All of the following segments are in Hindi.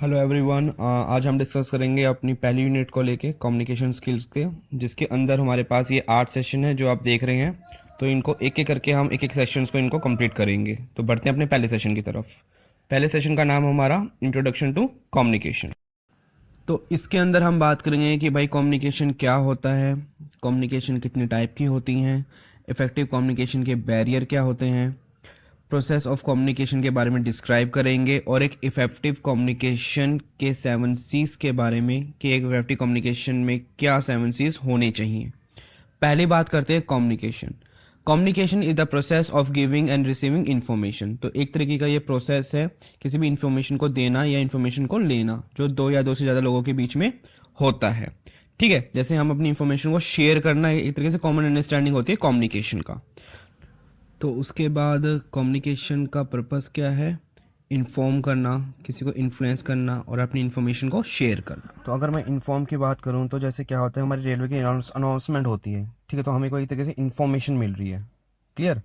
हेलो एवरीवन, आज हम डिस्कस करेंगे अपनी पहली यूनिट को लेके कम्युनिकेशन स्किल्स के, जिसके अंदर हमारे पास ये 8 सेशन है जो आप देख रहे हैं। तो इनको एक एक करके हम एक एक सेशंस को इनको कंप्लीट करेंगे। तो बढ़ते हैं अपने पहले सेशन की तरफ। पहले सेशन का नाम हमारा इंट्रोडक्शन टू कम्युनिकेशन। तो इसके अंदर हम बात करेंगे कि भाई कम्युनिकेशन क्या होता है, कम्युनिकेशन कितनी टाइप की होती हैं, इफ़ेक्टिव कम्युनिकेशन के बैरियर क्या होते हैं, प्रोसेस ऑफ कम्युनिकेशन के बारे में डिस्क्राइब करेंगे, और एक इफ़ेक्टिव कम्युनिकेशन के 7 C's के बारे में कि एक इफ़ेक्टिव कम्युनिकेशन में क्या 7 C's होने चाहिए। पहली बात करते हैं communication. Communication is the process of giving and receiving information. तो एक तरीके का ये प्रोसेस है किसी भी इन्फॉर्मेशन को देना या इन्फॉर्मेशन को लेना, जो दो या दो से ज़्यादा लोगों के बीच में होता है। ठीक है, जैसे हम अपनी इन्फॉर्मेशन को शेयर करना, एक तरीके से कॉमन अंडरस्टैंडिंग होती है कम्युनिकेशन का। तो उसके बाद कम्युनिकेशन का पर्पस क्या है? इन्फॉर्म करना, किसी को इन्फ्लुएंस करना और अपनी इन्फॉर्मेशन को शेयर करना। तो अगर मैं इन्फॉर्म की बात करूं तो जैसे क्या होता है, हमारी रेलवे की अनाउंसमेंट होती है, ठीक है, तो हमें कोई तरीके से इन्फॉर्मेशन मिल रही है, क्लियर।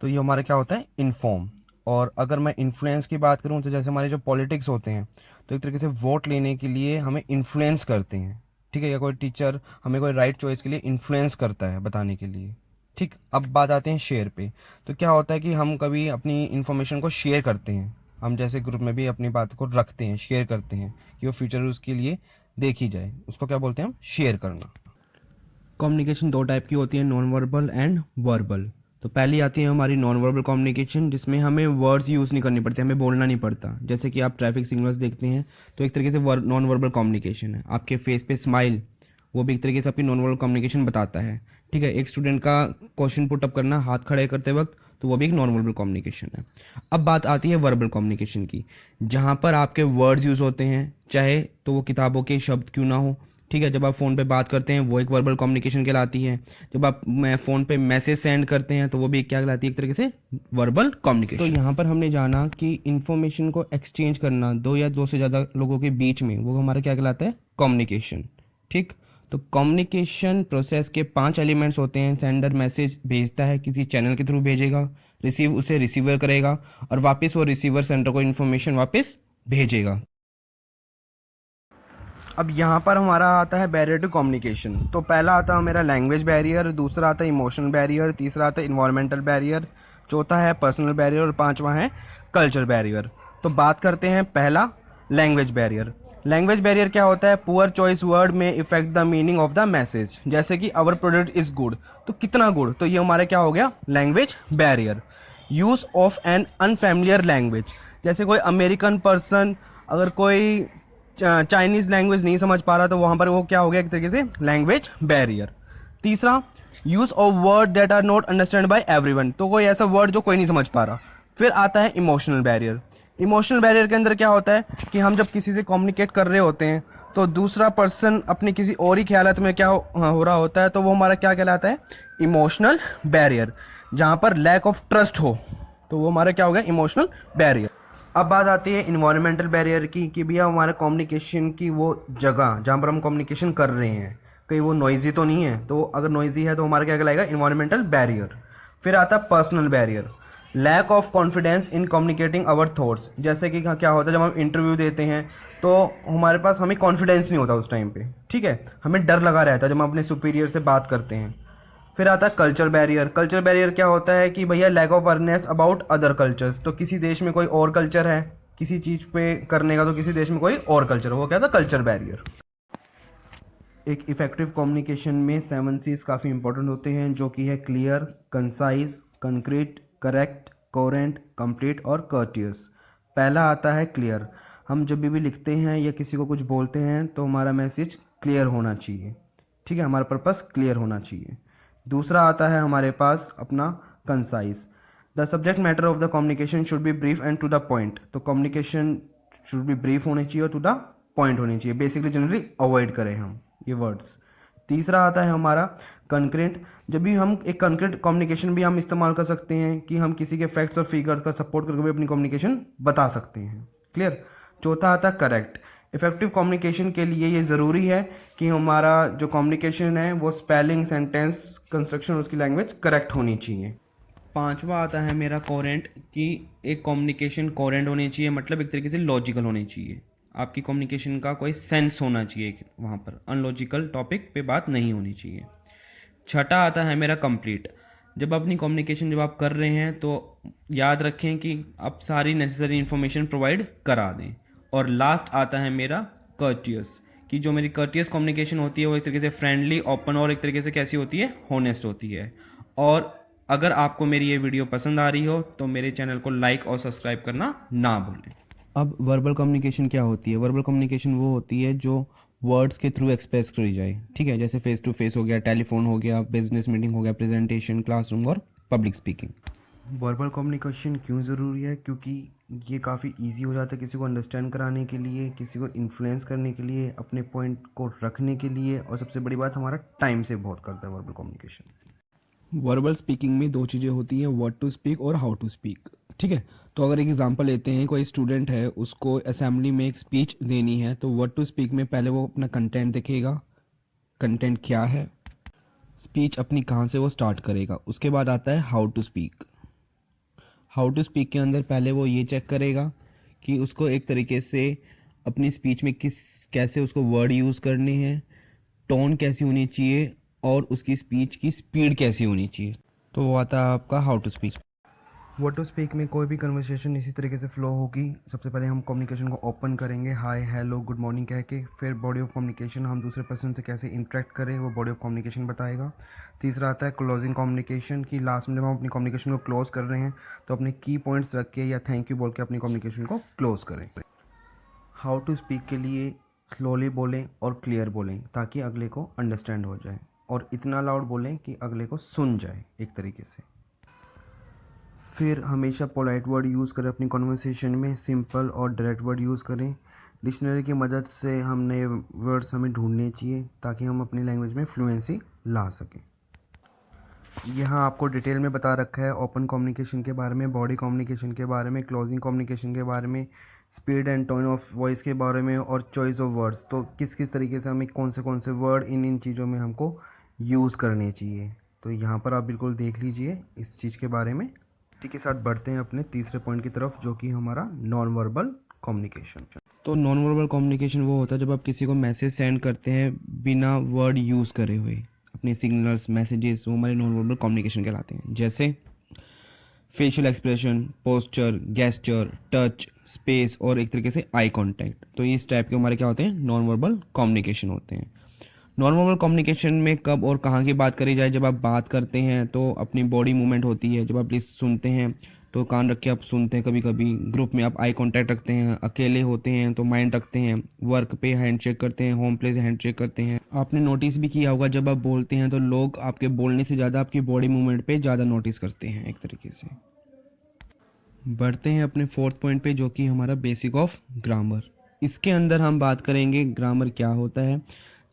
तो ये हमारा क्या होता है, इन्फॉर्म। और अगर मैं इन्फ्लुएंस की बात करूं तो जैसे हमारे जो पॉलिटिक्स होते हैं, तो एक तरीके से वोट लेने के लिए हमें इन्फ्लुएंस करते हैं, ठीक है, या कोई टीचर हमें कोई राइट चॉइस के लिए इन्फ्लुएंस करता है बताने के लिए। ठीक, अब बात आते हैं शेयर पे। तो क्या होता है कि हम कभी अपनी इन्फॉर्मेशन को शेयर करते हैं, हम जैसे ग्रुप में भी अपनी बात को रखते हैं, शेयर करते हैं कि वो फ्यूचर उसके लिए देखी जाए, उसको क्या बोलते हैं हम, शेयर करना। कम्युनिकेशन दो टाइप की होती है, नॉन वर्बल एंड वर्बल। तो पहली आती है हमारी नॉन वर्बल कम्युनिकेशन, जिसमें हमें वर्ड्स यूज़ नहीं करनी पड़ती, हमें बोलना नहीं पड़ता। जैसे कि आप ट्रैफिक सिग्नल्स देखते हैं, तो एक तरीके से नॉन वर्बल कम्युनिकेशन है। आपके फेस पे स्माइल, वो भी एक तरीके से अपनी नॉन वर्बल कम्युनिकेशन बताता है। ठीक है, एक स्टूडेंट का क्वेश्चन पुट अप करना हाथ खड़े करते वक्त, तो वो भी एक नॉन वर्बल कम्युनिकेशन है। अब बात आती है वर्बल कम्युनिकेशन की, जहाँ पर आपके वर्ड्स यूज़ होते हैं, चाहे तो वो किताबों के शब्द क्यों ना हो। ठीक है, जब आप फ़ोन पे बात करते हैं वो एक वर्बल कम्युनिकेशन कहलाती है। जब आप फ़ोन पे मैसेज सेंड करते हैं तो वो भी क्या कहलाती है, एक तरीके से वर्बल कम्युनिकेशन। तो यहाँ पर हमने जाना कि इन्फॉर्मेशन को एक्सचेंज करना दो या दो से ज़्यादा लोगों के बीच में, वो हमारा क्या कहलाता है, कम्युनिकेशन। ठीक, तो कम्युनिकेशन प्रोसेस के 5 एलिमेंट्स होते हैं। सेंडर मैसेज भेजता है, किसी चैनल के थ्रू भेजेगा, रिसीव उसे रिसीवर करेगा, और वापस वो रिसीवर सेंडर को इन्फॉर्मेशन वापस भेजेगा। अब यहाँ पर हमारा आता है बैरियर टू कम्युनिकेशन। तो पहला आता है मेरा लैंग्वेज बैरियर, दूसरा आता है इमोशनल बैरियर, तीसरा आता है इन्वायरमेंटल बैरियर, चौथा है पर्सनल बैरियर और पांचवा है कल्चर बैरियर। तो बात करते हैं पहला, लैंग्वेज बैरियर। लैंग्वेज बैरियर क्या होता है, पुअर चॉइस वर्ड में effect the meaning of the message. जैसे कि आवर प्रोडक्ट इज गुड, तो कितना गुड, तो ये हमारा क्या हो गया, language barrier. Use of an unfamiliar language, जैसे कोई अमेरिकन पर्सन अगर कोई चाइनीज़ लैंग्वेज नहीं समझ पा रहा, तो वहाँ पर वो क्या हो गया, एक तरीके से लैंग्वेज बैरियर। तीसरा, use of word that are not understand by everyone, तो कोई ऐसा वर्ड जो कोई नहीं समझ पा रहा। फिर आता है इमोशनल बैरियर। इमोशनल बैरियर के अंदर क्या होता है कि हम जब किसी से कम्युनिकेट कर रहे होते हैं, तो दूसरा पर्सन अपने किसी और ही ख्यालात में क्या हो रहा होता है, तो वो हमारा क्या कहलाता है, इमोशनल बैरियर। जहाँ पर लैक ऑफ ट्रस्ट हो, तो वो हमारा क्या हो गया, इमोशनल बैरियर। अब बात आती है इन्वायरमेंटल बैरियर की, कि भैया हमारे कम्युनिकेशन की वो जगह जहाँ पर हम कम्युनिकेशन कर रहे हैं, कहीं वो नॉइजी तो नहीं है, तो अगर नॉइजी है तो हमारा क्या कहलाएगा, इन्वायरमेंटल बैरियर। फिर आता है personal barrier, lack of confidence in communicating our thoughts. जैसे कि क्या होता है, जब हम इंटरव्यू देते हैं तो हमारे पास हमें कॉन्फिडेंस नहीं होता उस टाइम पे, ठीक है, हमें डर लगा रहता है जब हम अपने सुपीरियर से बात करते हैं। फिर आता है कल्चर बैरियर। कल्चर बैरियर क्या होता है कि भैया lack of awareness about other cultures, तो किसी देश में कोई और कल्चर है किसी चीज़ पे करने का, तो किसी देश में कोई और कल्चर, वो क्या था, कल्चर बैरियर। एक इफेक्टिव कम्युनिकेशन में 7 C's काफ़ी इंपॉर्टेंट होते हैं, जो कि है clear, concise, concrete, correct, coherent, complete और कर्टियस। पहला आता है क्लियर। हम जब भी लिखते हैं या किसी को कुछ बोलते हैं तो हमारा मैसेज क्लियर होना चाहिए, ठीक है, हमारा पर्पस क्लियर होना चाहिए। दूसरा आता है हमारे पास अपना concise. The subject matter of the communication should be brief and to the point. तो कम्युनिकेशन शुड बी ब्रीफ होनी चाहिए और टू द पॉइंट होनी चाहिए, बेसिकली जनरली अवॉइड करें हम ये वर्ड्स। तीसरा आता है हमारा कंक्रीट। जब भी हम एक कंक्रीट कम्युनिकेशन भी हम इस्तेमाल कर सकते हैं कि हम किसी के फैक्ट्स और फिगर्स का सपोर्ट करके भी अपनी कम्युनिकेशन बता सकते हैं, क्लियर। चौथा आता है करेक्ट। इफेक्टिव कम्युनिकेशन के लिए ये ज़रूरी है कि हमारा जो कम्युनिकेशन है वो स्पेलिंग, सेंटेंस कंस्ट्रक्शन, उसकी लैंग्वेज करेक्ट होनी चाहिए। पांचवा आता है मेरा कोरेंट, कि एक कम्युनिकेशन कोरेंट होनी चाहिए, मतलब एक तरीके से लॉजिकल होनी चाहिए। आपकी कम्युनिकेशन का कोई सेंस होना चाहिए, वहाँ पर अनलॉजिकल टॉपिक पे बात नहीं होनी चाहिए। छठा आता है मेरा कंप्लीट। जब अपनी कम्युनिकेशन जब आप कर रहे हैं तो याद रखें कि आप सारी नेसेसरी इन्फॉर्मेशन प्रोवाइड करा दें। और लास्ट आता है मेरा कर्टियस, कि जो मेरी कर्टियस कम्युनिकेशन होती है वो एक तरीके से फ्रेंडली, ओपन और एक तरीके से कैसी होती है, होनेस्ट होती है। और अगर आपको मेरी ये वीडियो पसंद आ रही हो तो मेरे चैनल को लाइक और सब्सक्राइब करना ना भूलें। अब वर्बल कम्युनिकेशन क्या होती है? वर्बल कम्युनिकेशन वो होती है जो वर्ड्स के थ्रू एक्सप्रेस करी जाए, ठीक है, जैसे फेस टू फेस हो गया, टेलीफोन हो गया, बिजनेस मीटिंग हो गया, प्रेजेंटेशन, क्लासरूम और पब्लिक स्पीकिंग। वर्बल कम्युनिकेशन क्यों ज़रूरी है? क्योंकि ये काफ़ी इजी हो जाता है किसी को अंडरस्टैंड कराने के लिए, किसी को इन्फ्लुएंस करने के लिए, अपने पॉइंट को रखने के लिए, और सबसे बड़ी बात हमारा टाइम सेव बहुत करता है वर्बल कम्युनिकेशन। वर्बल स्पीकिंग में दो चीज़ें होती हैं, व्हाट टू स्पीक और हाउ टू स्पीक, ठीक है। तो अगर एक एग्जांपल लेते हैं, कोई स्टूडेंट है, उसको असेंबली में एक स्पीच देनी है, तो व्हाट टू स्पीक में पहले वो अपना कंटेंट देखेगा, कंटेंट क्या है, स्पीच अपनी कहाँ से वो स्टार्ट करेगा। उसके बाद आता है how to speak. How to speak के अंदर पहले वो ये चेक करेगा कि उसको एक तरीके से अपनी स्पीच में कैसे उसको वर्ड यूज़ करने हैं, टोन कैसी होनी चाहिए और उसकी स्पीच की स्पीड कैसी होनी चाहिए। तो वो आता है आपका how to speak. What to speak में कोई भी कन्वर्सेशन इसी तरीके से फ्लो होगी। सबसे पहले हम कम्युनिकेशन को ओपन करेंगे, हाय, हेलो, गुड मॉर्निंग कह के। फिर बॉडी ऑफ कम्युनिकेशन, हम दूसरे पर्सन से कैसे इंटरेक्ट करें वो बॉडी ऑफ कम्युनिकेशन बताएगा। तीसरा आता है क्लोजिंग कम्युनिकेशन, की लास्ट में जब हम अपनी कम्युनिकेशन को क्लोज कर रहे हैं तो अपने की पॉइंट्स रख के या थैंक यू बोल के अपनी कम्युनिकेशन को क्लोज करें। हाउ टू स्पीक के लिए स्लोली बोलें और क्लियर बोलें ताकि अगले को अंडरस्टैंड हो जाए, और इतना लाउड बोलें कि अगले को सुन जाए एक तरीके से। फिर हमेशा पोलाइट वर्ड यूज़ करें अपनी कन्वर्सेशन में, सिंपल और डायरेक्ट वर्ड यूज़ करें। डिक्शनरी की मदद से हम नए वर्ड्स हमें ढूंढने चाहिए ताकि हम अपनी लैंग्वेज में फ्लुएंसी ला सकें। यहाँ आपको डिटेल में बता रखा है ओपन कम्युनिकेशन के बारे में, बॉडी कम्युनिकेशन के बारे में, क्लोजिंग कम्युनिकेशन के बारे में, speed and tone of voice के बारे में, और चॉइस ऑफ वर्ड्स। तो किस किस तरीके से हमें कौन से वर्ड इन चीज़ों में हमको यूज़ करने चाहिए। तो यहाँ पर आप बिल्कुल देख लीजिए इस चीज़ के बारे में। इसी के साथ बढ़ते हैं अपने तीसरे पॉइंट की तरफ, जो कि हमारा नॉन वर्बल कम्युनिकेशन। तो नॉन वर्बल कम्युनिकेशन वो होता है जब आप किसी को मैसेज सेंड करते हैं बिना वर्ड यूज़ करे हुए, अपने सिग्नल्स, मैसेजेस, वो हमारे नॉन वर्बल कम्युनिकेशन कहलाते हैं। जैसे facial expression, posture, gesture, touch, space और एक तरीके से आई कांटेक्ट। तो ये इस टाइप के हमारे क्या होते हैं, नॉन वर्बल कम्युनिकेशन होते हैं। नॉन वर्बल कम्युनिकेशन में कब और कहाँ की बात करी जाए? जब आप बात करते हैं तो अपनी बॉडी मूवमेंट होती है, जब आप सुनते हैं तो कान रख के आप सुनते हैं, कभी कभी ग्रुप में आप आई कांटेक्ट रखते हैं, अकेले होते हैं तो माइंड रखते हैं, वर्क पे हैंडशेक करते हैं, होम प्लेस हैंडशेक करते हैं। आपने नोटिस भी किया होगा जब आप बोलते हैं तो लोग आपके बोलने से ज़्यादा आपकी बॉडी मूवमेंट पे ज़्यादा नोटिस करते हैं एक तरीके से। बढ़ते हैं अपने फोर्थ पॉइंट पे, जो कि हमारा बेसिक ऑफ ग्रामर। इसके अंदर हम बात करेंगे ग्रामर क्या होता है,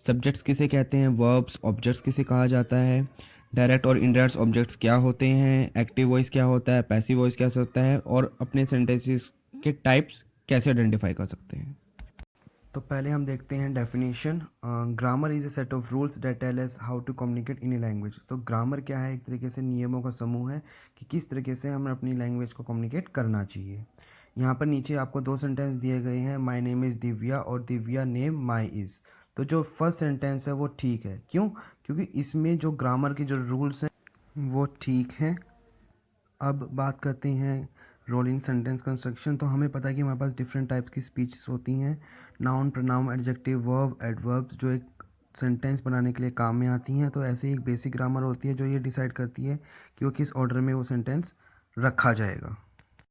सब्जेक्ट्स किसे कहते हैं, वर्ब्स, ऑब्जेक्ट्स किसे कहा जाता है, डायरेक्ट और इनडायरेक्ट ऑब्जेक्ट्स क्या होते हैं, एक्टिव वॉइस क्या होता है, पैसिव वॉइस क्या होता है, और अपने सेंटेंसेस के टाइप्स कैसे आइडेंटिफाई कर सकते हैं। तो पहले हम देखते हैं definition. Grammar is a set of rules that tell us how to communicate in a language. तो ग्रामर क्या है? एक तरीके से नियमों का समूह है कि किस तरीके से हमें अपनी लैंग्वेज को कम्युनिकेट करना चाहिए। यहाँ पर नीचे आपको दो सेंटेंस दिए गए हैं, माई नेम इज़ दिव्या और दिव्या नेम माई इज़। तो जो फर्स्ट सेंटेंस है वो ठीक है। क्यों? क्योंकि इसमें जो ग्रामर के जो रूल्स हैं वो ठीक हैं। अब बात करते हैं रोलिंग सेंटेंस कंस्ट्रक्शन। तो हमें पता है कि हमारे पास डिफरेंट टाइप्स की स्पीचेस होती हैं, noun, pronoun, adjective, verb, adverbs, जो एक सेंटेंस बनाने के लिए काम में आती हैं। तो ऐसे ही एक बेसिक ग्रामर होती है जो ये डिसाइड करती है कि वो किस ऑर्डर में वो सेंटेंस रखा जाएगा।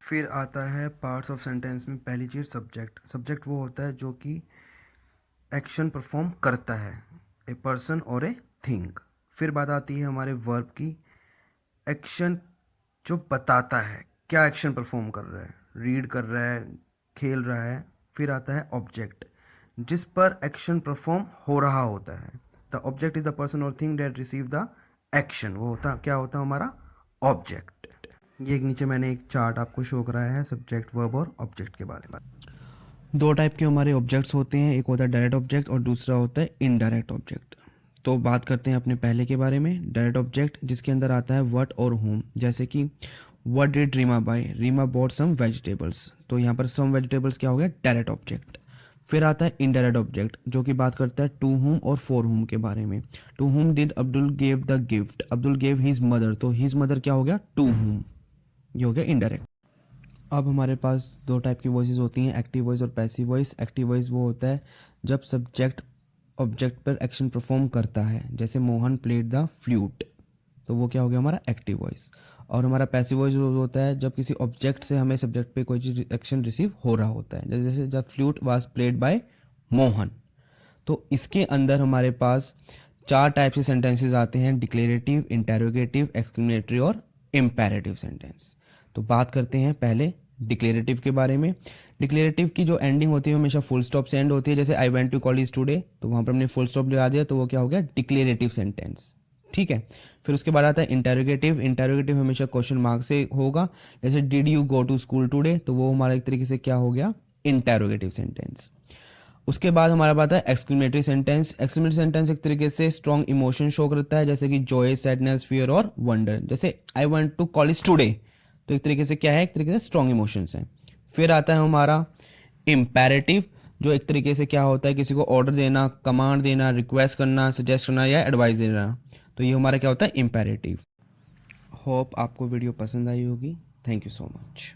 फिर आता है पार्ट्स ऑफ सेंटेंस में पहली चीज़ सब्जेक्ट। सब्जेक्ट वो होता है जो कि एक्शन परफॉर्म करता है, ए पर्सन और ए थिंग। फिर बात आती है हमारे वर्ब की, एक्शन जो बताता है क्या एक्शन परफॉर्म कर रहा है, रीड कर रहा है, खेल रहा है। फिर आता है ऑब्जेक्ट, जिस पर एक्शन परफॉर्म हो रहा होता है। The object is the person और thing that receive the action. वो होता क्या होता है हमारा ऑब्जेक्ट। ये एक नीचे मैंने एक चार्ट आपको शो कराया है सब्जेक्ट, वर्ब और ऑब्जेक्ट के बारे में। दो टाइप के हमारे ऑब्जेक्ट्स होते हैं, एक होता है डायरेक्ट ऑब्जेक्ट और दूसरा होता है इनडायरेक्ट ऑब्जेक्ट। तो बात करते हैं अपने पहले के बारे में, डायरेक्ट ऑब्जेक्ट, जिसके अंदर आता है व्हाट और होम। जैसे कि what did Reema buy, Reema bought some vegetables. तो यहाँ पर सम वेजिटेबल्स क्या हो गया, डायरेक्ट ऑब्जेक्ट। फिर आता है इनडायरेक्ट ऑब्जेक्ट जो कि बात करता है टू हुम और फॉर हुम के बारे में। To whom did Abdul give the gift, Abdul give his mother, तो हिज मदर क्या हो गया, टू हुम, ये हो गया इनडायरेक्ट। अब हमारे पास दो टाइप की वॉइसेस होती हैं, एक्टिव वॉइस और पैसिव वॉइस। एक्टिव वॉइस वो होता है जब सब्जेक्ट ऑब्जेक्ट पर एक्शन परफॉर्म करता है, जैसे मोहन प्लेड द फ्लूट, तो वो क्या हो गया हमारा एक्टिव वॉइस। और हमारा पैसिव वॉइस होता है जब किसी ऑब्जेक्ट से हमें सब्जेक्ट पे कोई चीज एक्शन रिसीव हो रहा होता है, जैसे जब flute was played by Mohan. तो इसके अंदर हमारे पास चार टाइप से सेंटेंसेस आते हैं, डिक्लेरेटिव, इंटेरोगेटिव, एक्सक्लेमेटरी और इम्पेरेटिव सेंटेंस। तो बात करते हैं पहले डिक्लेरेटिव के बारे में। डिक्लेरेटिव की जो एंडिंग होती है हमेशा फुल स्टॉप से एंड होती है, जैसे I went to college today, तो वहाँ पर हमने फुल स्टॉप लगा दिया तो वो क्या हो गया, डिक्लेरेटिव सेंटेंस। ठीक है। फिर उसके बाद आता है इंटेरोगेटिव। इंटेरोगेटिव हमेशा क्वेश्चन मार्क से होगा, जैसे did you go to school today, तो वो हमारा एक तरीके से क्या हो गया, इंटेरोगेटिव सेंटेंस। उसके बाद हमारा बात है एक्सक्लेमेटरी सेंटेंस। एक्सक्लेमेटरी सेंटेंस एक तरीके से स्ट्रॉन्ग इमोशन शो करता है, जैसे कि जॉय, सैडनेस, फियर और वंडर, जैसे I want to college today, तो एक तरीके से क्या है, एक तरीके से स्ट्रॉन्ग इमोशंस हैं। फिर आता है हमारा इम्पेरेटिव, जो एक तरीके से क्या होता है, किसी को ऑर्डर देना, कमांड देना, रिक्वेस्ट करना, सजेस्ट करना या एडवाइस देना, तो ये हमारा क्या होता है, इम्पेरेटिव। होप आपको वीडियो पसंद आई होगी। Thank you so much.